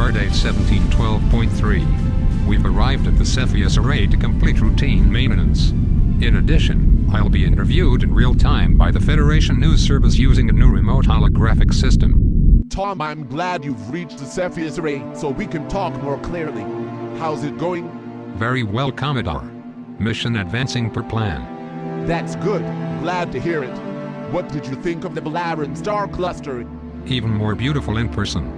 Stardate 1712.3. We've arrived at the Cepheus Array to complete routine maintenance. In addition, I'll be interviewed in real time by the Federation News Service using a new remote holographic system. Tom, I'm glad you've reached the Cepheus Array so we can talk more clearly. How's it going? Very well, Commodore. Mission advancing per plan. That's good. Glad to hear it. What did you think of the Balaran star cluster? Even more beautiful in person.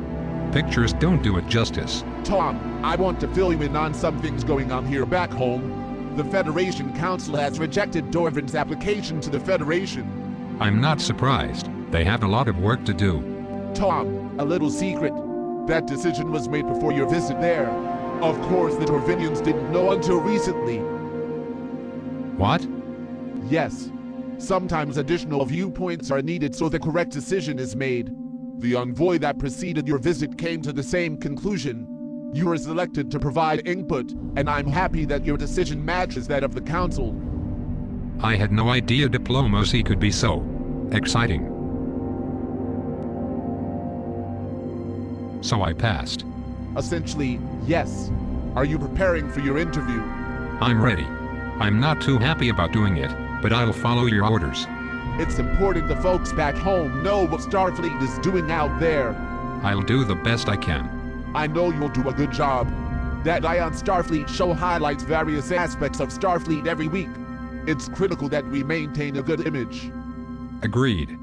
Pictures don't do it justice. Tom, I want to fill you in on some things going on here back home. The Federation Council has rejected Dorvan's application to the Federation. I'm not surprised. They have a lot of work to do. Tom, a little secret. That decision was made before your visit there. Of course, the Dorvinians didn't know until recently. What? Yes. Sometimes additional viewpoints are needed so the correct decision is made. The envoy that preceded your visit came to the same conclusion. You were selected to provide input, and I'm happy that your decision matches that of the Council. I had no idea diplomacy could be so exciting. So I passed. Essentially, yes. Are you preparing for your interview? I'm ready. I'm not too happy about doing it, but I'll follow your orders. It's important the folks back home know what Starfleet is doing out there. I'll do the best I can. I know you'll do a good job. That Eye on Starfleet show highlights various aspects of Starfleet every week. It's critical that we maintain a good image. Agreed.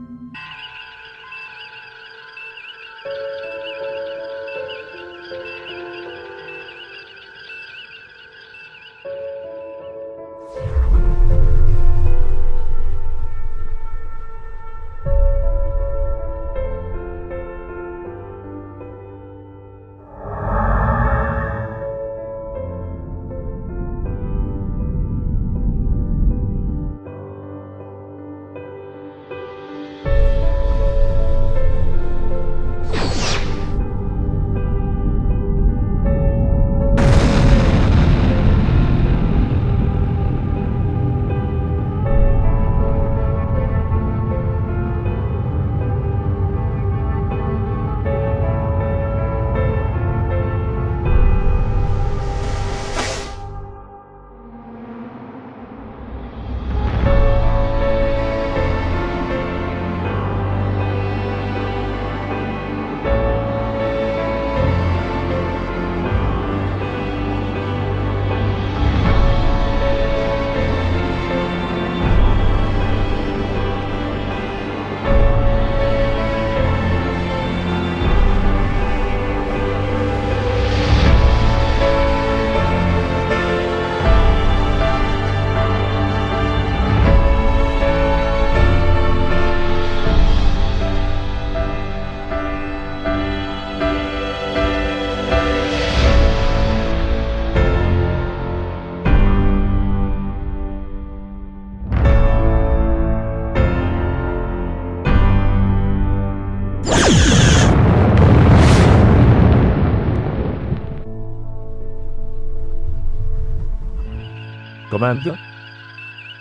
Commander?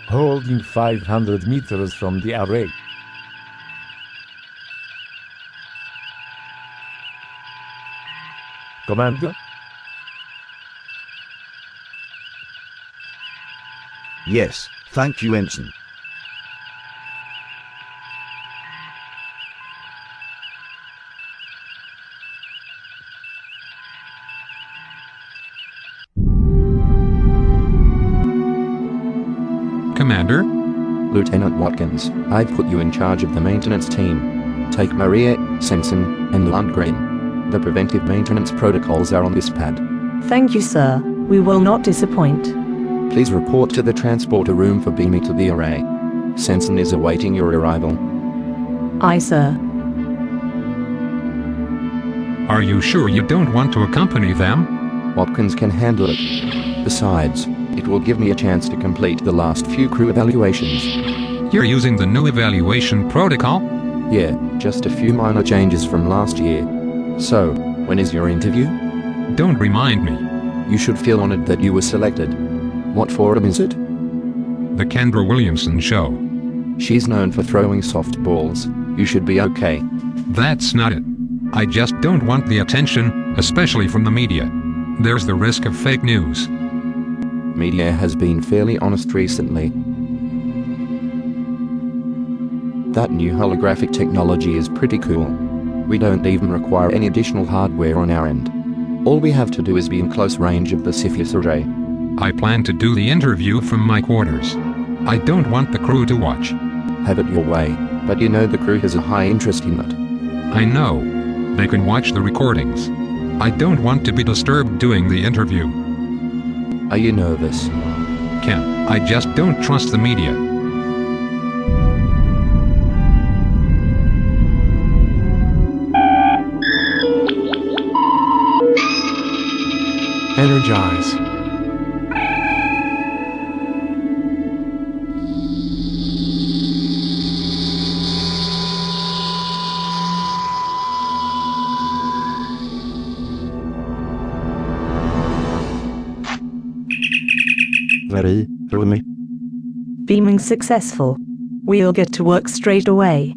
Holding 500 meters from the array. Commander? Yes, thank you, Ensign. Commander? Lieutenant Watkins, I've put you in charge of the maintenance team. Take Maria, Sensen, and Lundgren. The preventive maintenance protocols are on this pad. Thank you, sir. We will not disappoint. Please report to the transporter room for beaming to the array. Sensen is awaiting your arrival. Aye, sir. Are you sure you don't want to accompany them? Watkins can handle it. Besides, it will give me a chance to complete the last few crew evaluations. You're using the new evaluation protocol? Yeah, just a few minor changes from last year. So, when is your interview? Don't remind me. You should feel honored that you were selected. What forum is it? The Kendra Williamson Show. She's known for throwing softballs. You should be okay. That's not it. I just don't want the attention, especially from the media. There's the risk of fake news. Media has been fairly honest recently. That new holographic technology is pretty cool. We don't even require any additional hardware on our end. All we have to do is be in close range of the Cepheus array. I plan to do the interview from my quarters. I don't want the crew to watch. Have it your way, but you know the crew has a high interest in it. I know. They can watch the recordings. I don't want to be disturbed doing the interview. Are you nervous? Ken, I just don't trust the media. Energize. Ready, through me. Beaming successful. We'll get to work straight away.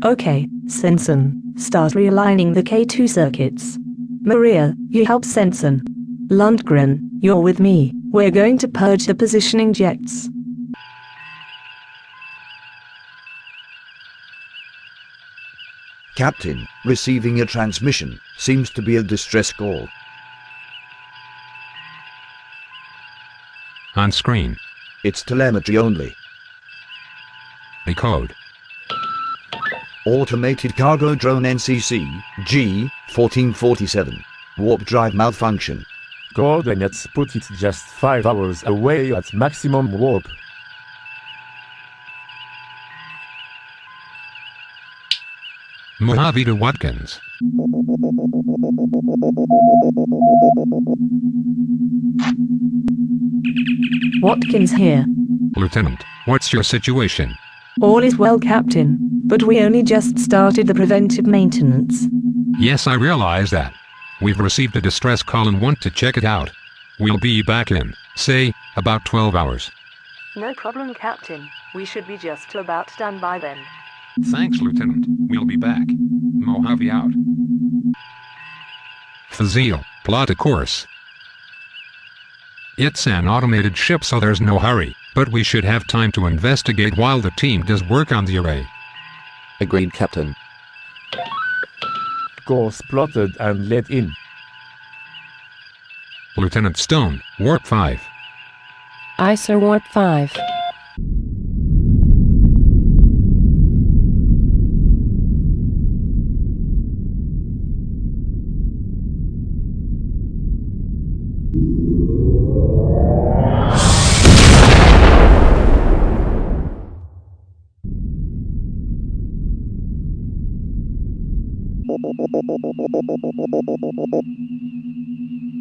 Okay, Sensen, start realigning the K2 circuits. Maria, you help Sensen. Lundgren, you're with me. We're going to purge the positioning jets. Captain, receiving a transmission. Seems to be a distress call. On screen. It's telemetry only. Decode. Automated cargo drone NCC, G-1447. Warp drive malfunction. Coordinates put it just 5 hours away at maximum warp. Mojave to Watkins. Watkins here. Lieutenant, what's your situation? All is well, Captain, but we only just started the preventive maintenance. Yes, I realize that. We've received a distress call and want to check it out. We'll be back in, say, about 12 hours. No problem, Captain. We should be just about done by then. Thanks, Lieutenant. We'll be back. Mojave out. Fazil, plot a course. It's an automated ship, so there's no hurry, but we should have time to investigate while the team does work on the array. Agreed, Captain. Course plotted and let in. Lieutenant Stone, Warp 5. Aye, sir, Warp 5.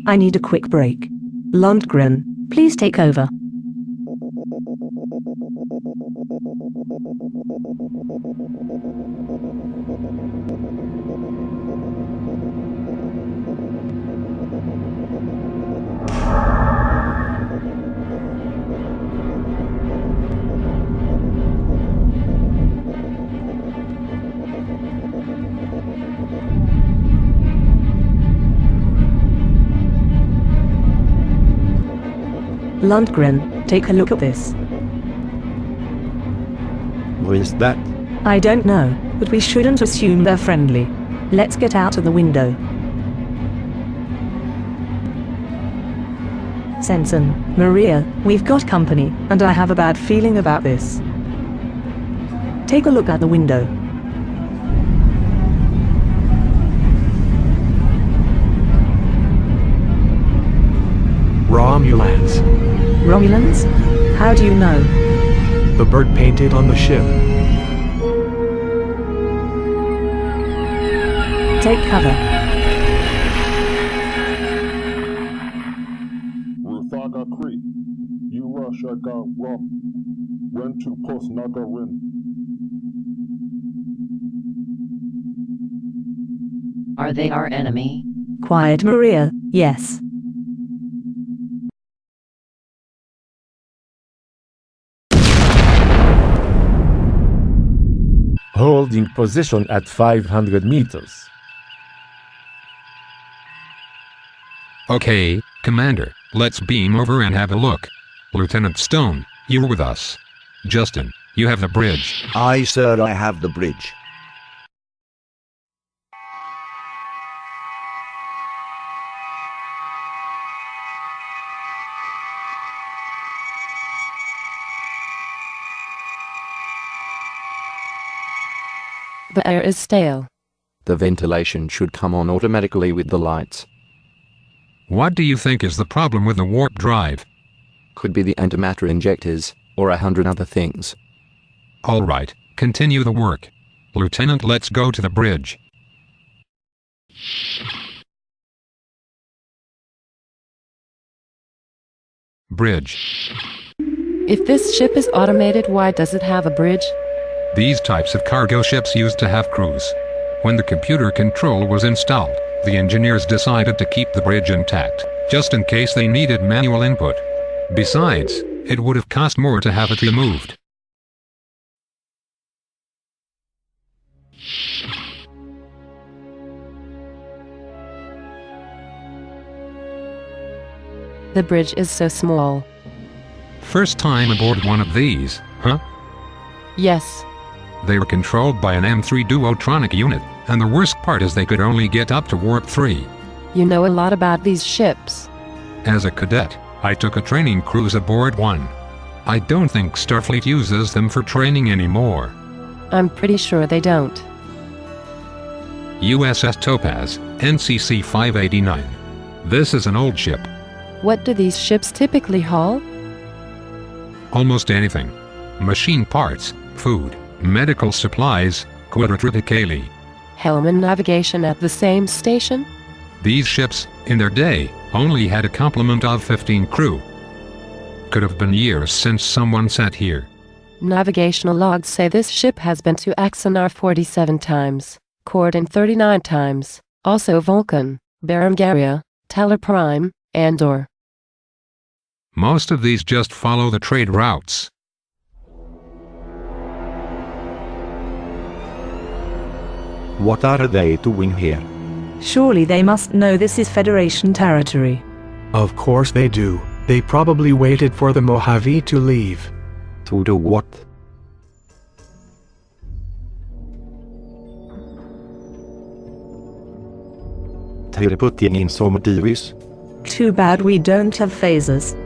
I need a quick break. Lundgren, please take over. Lundgren, take a look at this. What is that? I don't know, but we shouldn't assume they're friendly. Let's get out of the window. Sensen, Maria, we've got company, and I have a bad feeling about this. Take a look out the window. Romulans. Romulans? How do you know? The bird painted on the ship. Take cover. Rufaga Creek, Urashaka Rum, Ren to Post Nagarin. Are they our enemy? Quiet, Maria, yes. Holding position at 500 meters. Okay, Commander, let's beam over and have a look. Lieutenant Stone, you're with us. Justin, you have the bridge. Aye, sir, I have the bridge. The air is stale. The ventilation should come on automatically with the lights. What do you think is the problem with the warp drive? Could be the antimatter injectors, or 100 other things. All right, continue the work. Lieutenant, let's go to the bridge. Bridge. If this ship is automated, why does it have a bridge? These types of cargo ships used to have crews. When the computer control was installed, the engineers decided to keep the bridge intact, just in case they needed manual input. Besides, it would have cost more to have it removed. The bridge is so small. First time aboard one of these, huh? Yes. They were controlled by an M3 Duotronic unit, and the worst part is they could only get up to Warp 3. You know a lot about these ships. As a cadet, I took a training cruise aboard one. I don't think Starfleet uses them for training anymore. I'm pretty sure they don't. USS Topaz, NCC 589. This is an old ship. What do these ships typically haul? Almost anything. Machine parts, food, medical supplies, quadritriplically. Helm navigation at the same station? These ships, in their day, only had a complement of 15 crew. Could have been years since someone sat here. Navigational logs say this ship has been to Axanar 47 times, Corden 39 times, also Vulcan, Berengaria, Teller Prime, Andor. Most of these just follow the trade routes. What are they doing here? Surely they must know this is Federation territory. Of course they do. They probably waited for the Mojave to leave. To do what? Putting in some divs. Too bad we don't have phasers.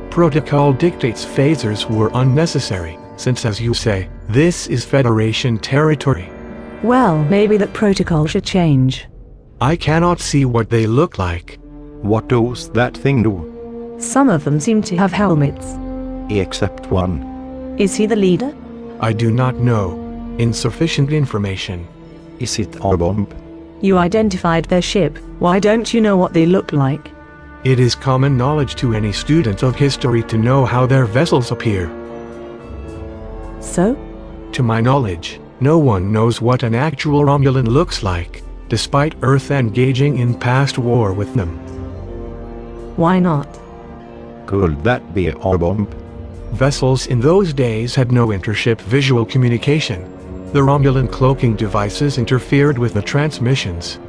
Protocol dictates phasers were unnecessary, since as you say, this is Federation territory. Well, maybe that protocol should change. I cannot see what they look like. What does that thing do? Some of them seem to have helmets. Except one. Is he the leader? I do not know. Insufficient information. Is it a bomb? You identified their ship. Why don't you know what they look like? It is common knowledge to any student of history to know how their vessels appear. So? To my knowledge, no one knows what an actual Romulan looks like, despite Earth engaging in past war with them. Why not? Could that be a bomb? Vessels in those days had no intership visual communication. The Romulan cloaking devices interfered with the transmissions.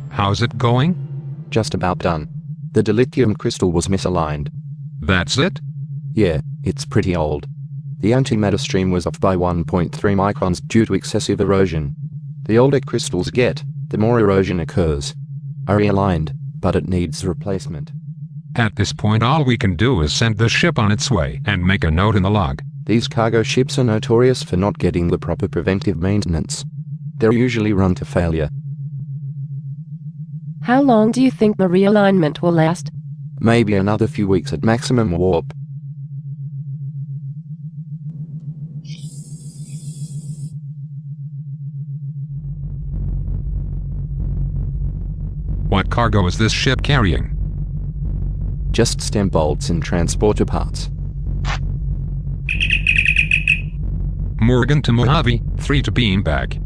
How's it going? Just about done. The dilithium crystal was misaligned. That's it? Yeah, it's pretty old. The antimatter stream was off by 1.3 microns due to excessive erosion. The older crystals get, the more erosion occurs. I realigned, but it needs replacement. At this point, all we can do is send the ship on its way and make a note in the log. These cargo ships are notorious for not getting the proper preventive maintenance. They're usually run to failure. How long do you think the realignment will last? Maybe another few weeks at maximum warp. What cargo is this ship carrying? Just stem bolts and transporter parts. Morgan to Mojave, 3 to beam back.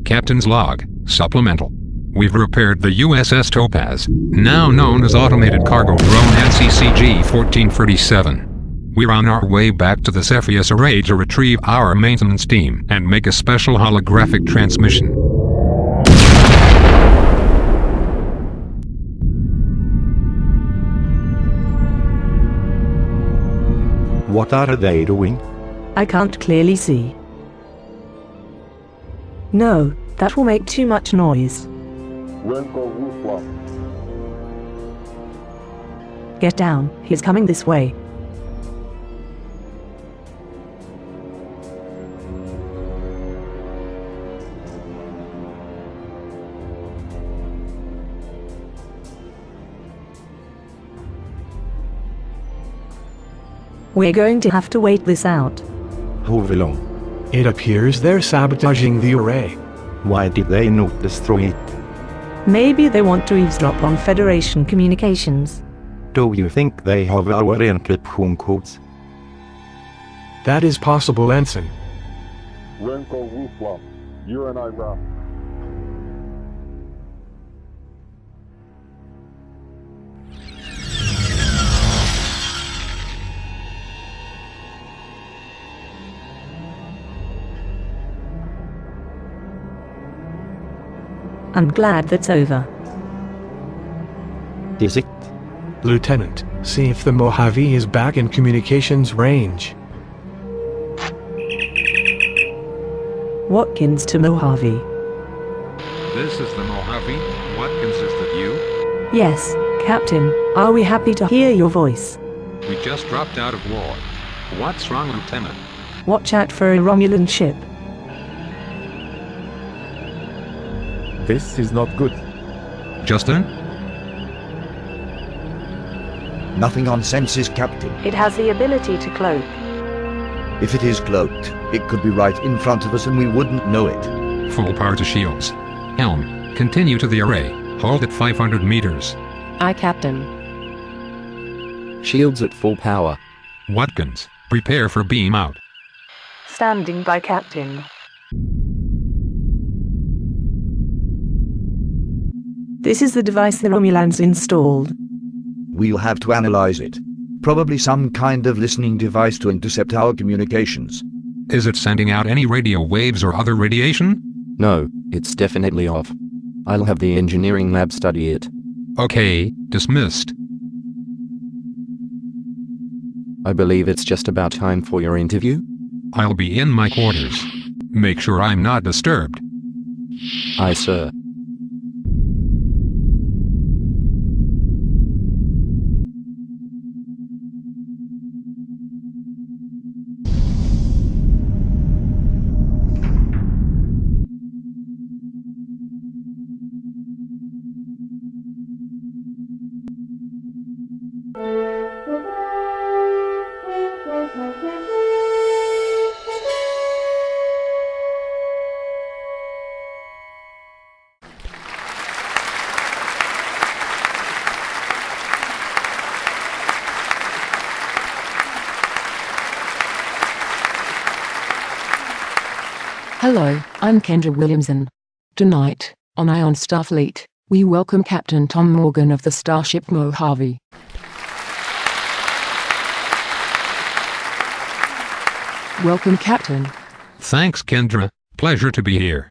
Captain's log, supplemental. We've repaired the USS Topaz, now known as Automated Cargo Drone NCCG-1437. We're on our way back to the Cepheus Array to retrieve our maintenance team and make a special holographic transmission. What are they doing? I can't clearly see. No, that will make too much noise. Renko roof lock. Get down, he's coming this way. We're going to have to wait this out. How long? It appears they're sabotaging the array. Why did they not destroy it? Maybe they want to eavesdrop on Federation communications. Do you think they have our encryption codes? That is possible, Ensign. Renko roof lock. You're in Iraq. I'm glad that's over. Is it? Lieutenant, see if the Mojave is back in communications range. Watkins to Mojave. This is the Mojave. Watkins, is that you? Yes, Captain, are we happy to hear your voice? We just dropped out of war. What's wrong, Lieutenant? Watch out for a Romulan ship. This is not good. Justin? Nothing on senses, Captain. It has the ability to cloak. If it is cloaked, it could be right in front of us and we wouldn't know it. Full power to shields. Helm, continue to the array. Hold at 500 meters. Aye, Captain. Shields at full power. Watkins, prepare for beam out. Standing by, Captain. This is the device the Romulans installed. We'll have to analyze it. Probably some kind of listening device to intercept our communications. Is it sending out any radio waves or other radiation? No, it's definitely off. I'll have the engineering lab study it. Okay, dismissed. I believe it's just about time for your interview. I'll be in my quarters. Make sure I'm not disturbed. Aye, sir. Hello, I'm Kendra Williamson. Tonight, on Ion Starfleet, we welcome Captain Tom Morgan of the Starship Mojave. Welcome, Captain. Thanks, Kendra. Pleasure to be here.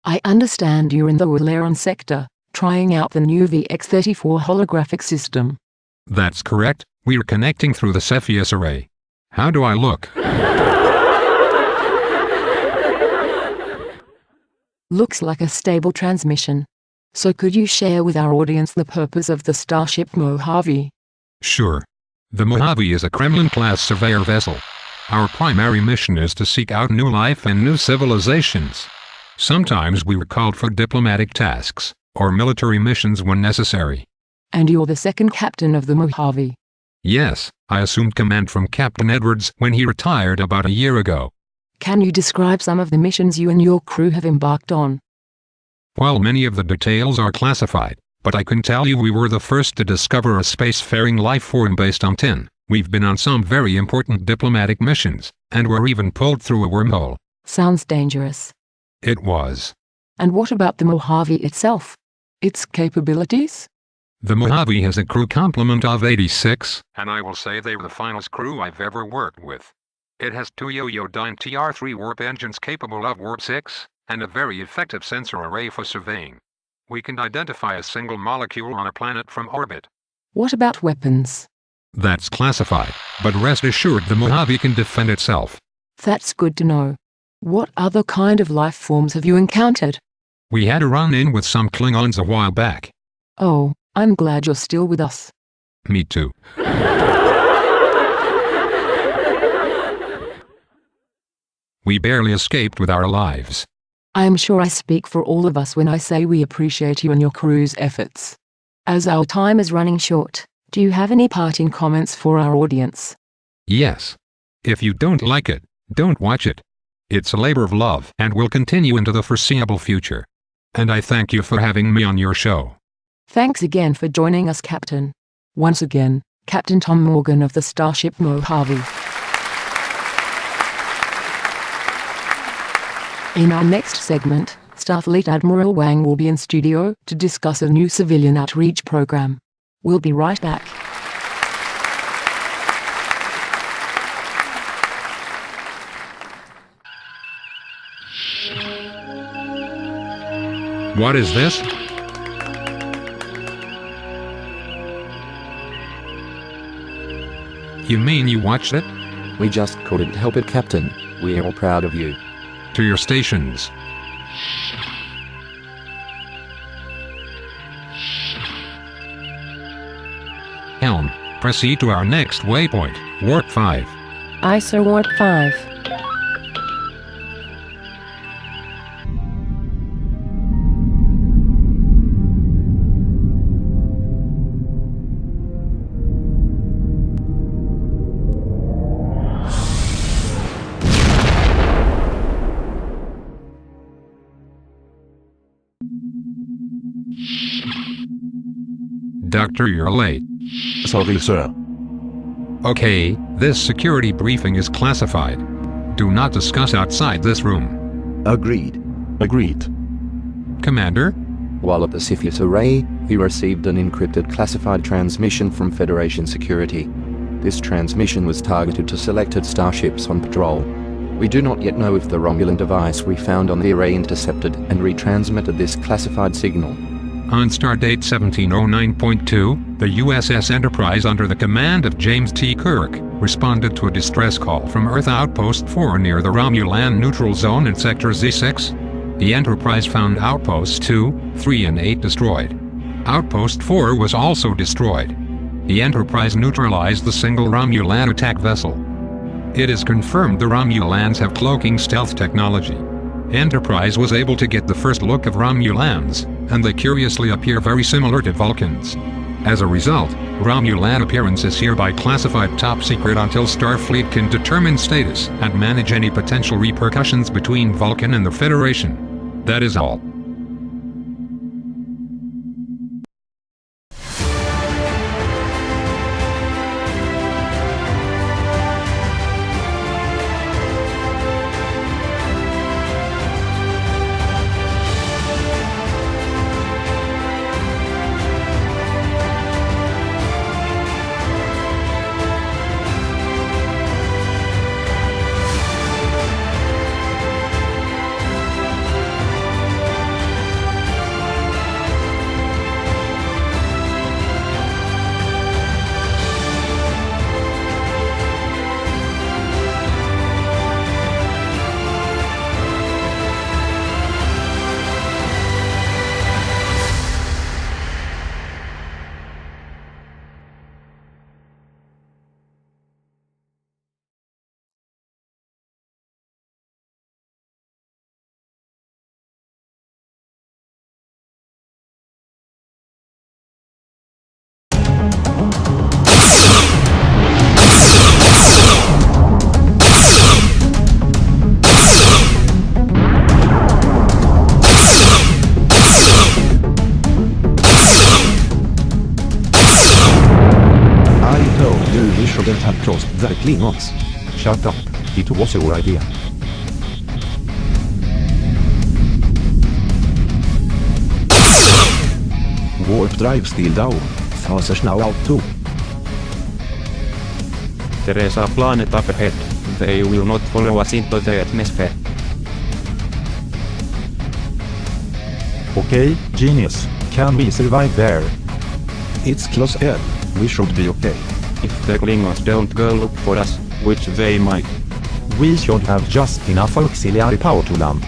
I understand you're in the Willeron sector, trying out the new VX-34 holographic system. That's correct. We're connecting through the Cepheus Array. How do I look? Looks like a stable transmission. So could you share with our audience the purpose of the Starship Mojave? Sure. The Mojave is a Kremlin-class surveyor vessel. Our primary mission is to seek out new life and new civilizations. Sometimes we are called for diplomatic tasks, or military missions when necessary. And you're the second captain of the Mojave. Yes, I assumed command from Captain Edwards when he retired about a year ago. Can you describe some of the missions you and your crew have embarked on? While many of the details are classified, but I can tell you we were the first to discover a spacefaring life form based on tin. We've been on some very important diplomatic missions, and were even pulled through a wormhole. Sounds dangerous. It was. And what about the Mojave itself? Its capabilities? The Mojave has a crew complement of 86, and I will say they were the finest crew I've ever worked with. It has 2 Yoyodyne TR3 warp engines capable of warp 6, and a very effective sensor array for surveying. We can identify a single molecule on a planet from orbit. What about weapons? That's classified, but rest assured the Mojave can defend itself. That's good to know. What other kind of life forms have you encountered? We had a run-in with some Klingons a while back. Oh, I'm glad you're still with us. Me too. We barely escaped with our lives. I am sure I speak for all of us when I say we appreciate you and your crew's efforts. As our time is running short, do you have any parting comments for our audience? Yes. If you don't like it, don't watch it. It's a labor of love and will continue into the foreseeable future. And I thank you for having me on your show. Thanks again for joining us, Captain. Once again, Captain Tom Morgan of the Starship Mojave. In our next segment, Starfleet Admiral Wang will be in studio to discuss a new civilian outreach program. We'll be right back. What is this? You mean you watched it? We just couldn't help it, Captain. We're all proud of you. To your stations. Helm, proceed to our next waypoint, Warp 5. Aye, sir, Warp 5. Doctor, you're late. Sorry, sir. Okay, this security briefing is classified. Do not discuss outside this room. Agreed. Agreed. Commander? While at the Cepheus Array, we received an encrypted classified transmission from Federation security. This transmission was targeted to selected starships on patrol. We do not yet know if the Romulan device we found on the array intercepted and retransmitted this classified signal. On Stardate 1709.2, the USS Enterprise under the command of James T. Kirk responded to a distress call from Earth Outpost 4 near the Romulan neutral zone in Sector Z6. The Enterprise found Outposts 2, 3 and 8 destroyed. Outpost 4 was also destroyed. The Enterprise neutralized the single Romulan attack vessel. It is confirmed the Romulans have cloaking stealth technology. Enterprise was able to get the first look of Romulans, and they curiously appear very similar to Vulcans. As a result, Romulan appearance is hereby classified top secret until Starfleet can determine status and manage any potential repercussions between Vulcan and the Federation. That is all. shouldn't have crossed the Klingons. Shut up, it was your idea. warp drive still down. Phasers now out too. There is a planet up ahead. They will not follow us into the atmosphere. Okay, genius. Can we survive there? It's close air. We should be okay. If the Klingons don't go look for us, which they might. We should have just enough auxiliary power to land.